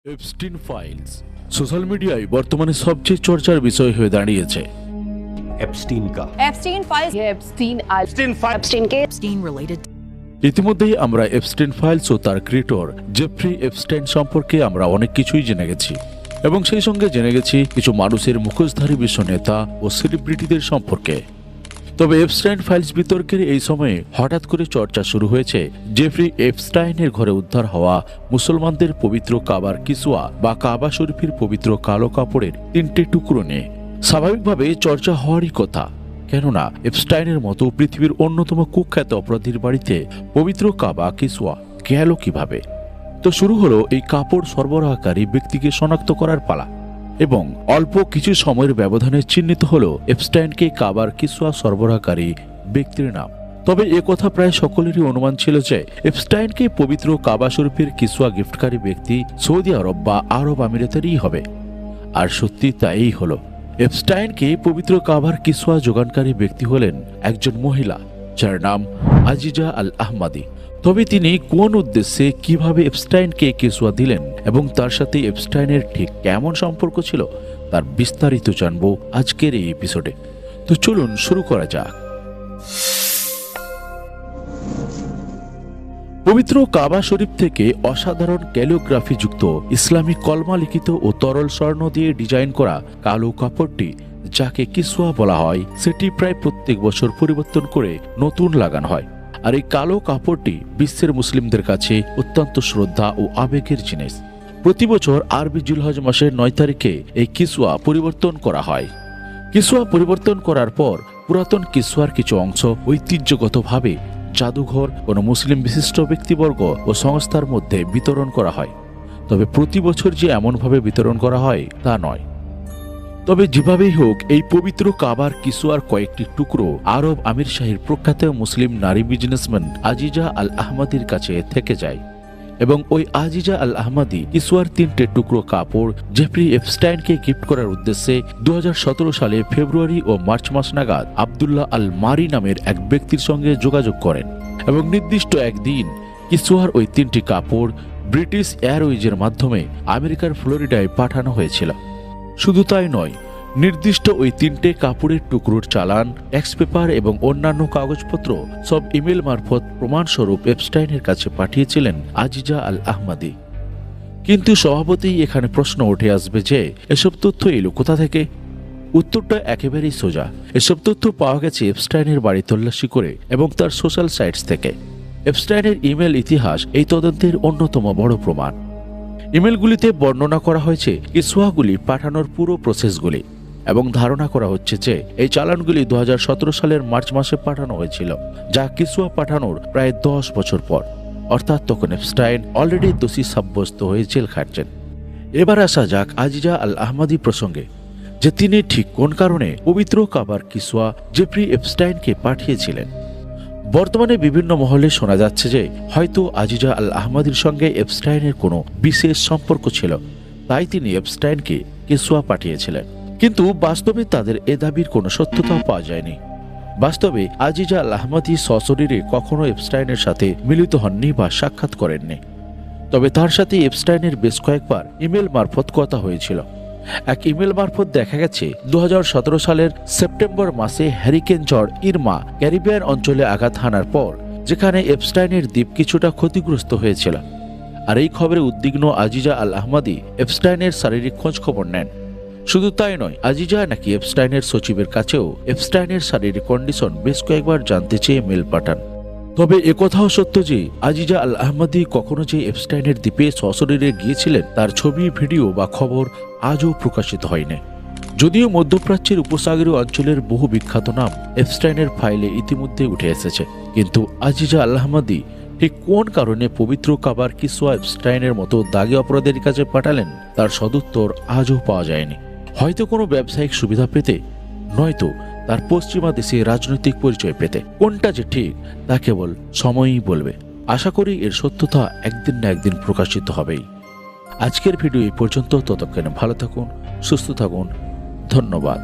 Epstein files social মিডিয়ায় বর্তমানে সবচেয়ে চর্চার বিষয় হয়ে দাঁড়িয়েছে। एप्स्टीन का एप्स्टीन फाइल्स ये एप्स्टीन के एप्स्टीन रिलेटेड ইতিমধ্যেই আমরা এপস্টিন ফাইলস ও তার ক্রিয়েটর জেফ্রি এপস্টাইন সম্পর্কে আমরা অনেক কিছুই জেনে গেছি এবং সেই সঙ্গে জেনে গেছি কিছু মানুষের মুখোশধারী বিশ্ব নেতা ও সেলিব্রিটিদের সম্পর্কে। তবে এপস্টাইন ফাইলস বিতর্কের এই সময়ে হঠাৎ করে চর্চা শুরু হয়েছে জেফ্রি এপস্টাইনের ঘরে উদ্ধার হওয়া মুসলমানদের পবিত্র কাবার কিসওয়া বা কাবা শরীফের পবিত্র কালো কাপড়ের 3টে টুকরো নিয়ে। স্বাভাবিকভাবে চর্চা হওয়ারই কথা, কেননা এপস্টাইনের মতো পৃথিবীর অন্যতম কুখ্যাত অপরাধীর বাড়িতে পবিত্র কাবা কিসওয়া গেল কিভাবে। তো শুরু হলো এই কাপড় সরবরাহকারী ব্যক্তিকে শনাক্ত করার পালা এবং অল্প কিছু সময়ের ব্যবধানে চিহ্নিত হলো এপস্টাইনকে কাবার কিসওয়া সরবরাহকারী ব্যক্তির নাম। তবে কথা প্রায় সকলেরই অনুমান ছিল যে এপস্টাইনকে পবিত্র কাবা শরীফের কিসওয়া গিফটকারী ব্যক্তি সৌদি আরব বা আরব আমিরাতেরই হবে। আর সত্যি তাই হলো। এপস্টাইনকে পবিত্র কাবার কিসওয়া যোগানকারী ব্যক্তি হলেন একজন মহিলা যার নাম আজিজা আল আহমাদি। তবে তিনি কোন উদ্দেশ্যে কিভাবে এপস্টাইনকে কিসওয়া দিলেন এবং তার সাথে এপস্টাইনের ঠিক কেমন সম্পর্ক ছিল তার বিস্তারিত জানবো আজকের এই এপিসোডে। তো চলুন শুরু করা যাক। পবিত্র কাবা শরীফ থেকে অসাধারণ ক্যালিওগ্রাফি যুক্ত ইসলামিক কলমা লিখিত ও তরল স্বর্ণ দিয়ে ডিজাইন করা কালো কাপড়টি যাকে কিসওয়া বলা হয়, সেটি প্রায় প্রত্যেক বছর পরিবর্তন করে নতুন লাগানো হয়। আর এই কালো কাপড়টি বিশ্বের মুসলিমদের কাছে অত্যন্ত শ্রদ্ধা ও আবেগের জিনিস। প্রতি বছর আরবি জুলহজ মাসের 9 তারিখে এই কিসওয়া পরিবর্তন করা হয়। কিসওয়া পরিবর্তন করার পর পুরাতন কিসওয়ার কিছু অংশ ঐতিহ্যগতভাবে জাদুঘর, কোনো মুসলিম বিশিষ্ট ব্যক্তিবর্গ ও সংস্থার মধ্যে বিতরণ করা হয়। তবে প্রতি বছর যে এমনভাবে বিতরণ করা হয় তা নয়। তবে যেভাবেই হোক, এই পবিত্র কাবার কিসওয়ার কয়েকটি টুকরো আরব আমির শাহীর প্রখ্যাত মুসলিম নারী বিজনেসম্যান আজিজা আল আহমাদির কাছে থেকে যায় এবং ওই আজিজা আল আহমাদি কিসওয়ার 3টে টুকরো কাপড় জেফ্রি এপস্টাইনকে গিফট করার উদ্দেশ্যে 2017 সালে ফেব্রুয়ারি ও মার্চ মাস নাগাদ আবদুল্লাহ আল মারি নামের এক ব্যক্তির সঙ্গে যোগাযোগ করেন এবং নির্দিষ্ট একদিন কিসওয়ার ওই 3টি কাপড় ব্রিটিশ এয়ারওয়েজের মাধ্যমে আমেরিকার ফ্লোরিডায় পাঠানো হয়েছিল। শুধু তাই নয়, নির্দিষ্ট ওই 3টে কাপড়ের টুকরোর চালান, ট্যাক্স পেপার এবং অন্যান্য কাগজপত্র সব ইমেল মারফত প্রমাণস্বরূপ এপস্টাইনের কাছে পাঠিয়েছিলেন আজিজা আল আহমাদি। কিন্তু স্বভাবতই এখানে প্রশ্ন উঠে আসবে যে এসব তথ্য এলো কোথা থেকে? উত্তরটা একেবারেই সোজা। এসব তথ্য পাওয়া গেছে এপস্টাইনের বাড়ি তল্লাশি করে এবং তার সোশ্যাল সাইটস থেকে। এপস্টাইনের ইমেল ইতিহাস এই তদন্তের অন্যতম বড় প্রমাণ। ইমেলগুলিতে বর্ণনা করা হয়েছে কিসওয়াগুলি পাঠানোর পুরো প্রসেসগুলি এবং ধারণা করা হচ্ছে যে এই চালানগুলি 2017 সালের মার্চ মাসে পাঠানো হয়েছিল, যা কিসওয়া পাঠানোর প্রায় 10 বছর পর। অর্থাৎ তখন এপস্টাইন অলরেডি দোষী সাব্যস্ত হয়ে জেল খাটছেন। এবার আসা যাক আজিজা আল আহমাদি প্রসঙ্গে, যে তিনি ঠিক কোন কারণে পবিত্র কাবার কিসওয়া জেফ্রি এপস্টাইনকে পাঠিয়েছিলেন। বর্তমানে বিভিন্ন মহলে শোনা যাচ্ছে যে হয়তো আজিজা আল আহমাদির সঙ্গে এপস্টাইনের কোনো বিশেষ সম্পর্ক ছিল, তাই তিনি এপস্টাইনকে কিসওয়া পাঠিয়েছিলেন। কিন্তু বাস্তবে তাদের এ দাবির কোনো সত্যতা পাওয়া যায়নি। বাস্তবে আজিজা আল আহমাদি সশরীরে কখনো এপস্টাইনের সাথে মিলিত হননি বা সাক্ষাৎ করেননি। তবে তার সাথে এপস্টাইনের বেশ কয়েকবার ইমেল মারফত কথা হয়েছিল। এক ইমেল মারফত দেখা গেছে 2017 সালের সেপ্টেম্বর মাসে হ্যারিকেন ঝড় ইরমা ক্যারিবিয়ান অঞ্চলে আঘাত হানার পর যেখানে এপস্টাইনের দ্বীপ কিছুটা ক্ষতিগ্রস্ত হয়েছিল। আর এই খবরে উদ্বিগ্ন আজিজা আল আহমাদি এপস্টাইনের শারীরিক খোঁজ খবর নেন। শুধু তাই নয়, আজিজা নাকি এপস্টাইনের সচিবের কাছেও এপস্টাইনের শারীরিক কন্ডিশন বেশ কয়েকবার জানতে চেয়ে মেল পাঠান। তবে একথাও সত্য যে আজিজা আল আহমাদি কখনো যে এপস্টাইনের দ্বীপে সশরীরে গিয়েছিলেন তার ছবি, ভিডিও বা খবর আজও প্রকাশিত হয়নি। যদিও মধ্যপ্রাচ্যের উপসাগরীয় অঞ্চলের বহু বিখ্যাত নাম এপস্টাইনের ফাইলে ইতিমধ্যে উঠে এসেছে, কিন্তু আজিজা আল আহমাদি ঠিক কোন কারণে পবিত্র কাবার কিসওয়া এপস্টাইনের মতো দাগী অপরাধের কাছে পাঠালেন তার সদুত্তর আজও পাওয়া যায়নি। হয়তো কোনো ব্যবসায়িক সুবিধা পেতে, নয়তো তার পশ্চিমা দেশে রাজনৈতিক পরিচয় পেতে। কোনটা যে ঠিক তা কেবল সময়ই বলবে। আশা করি এর সত্যতা একদিন না একদিন প্রকাশিত হবেই। আজকের ভিডিও এই পর্যন্ত। ততক্ষণে ভালো থাকুন, সুস্থ থাকুন। ধন্যবাদ।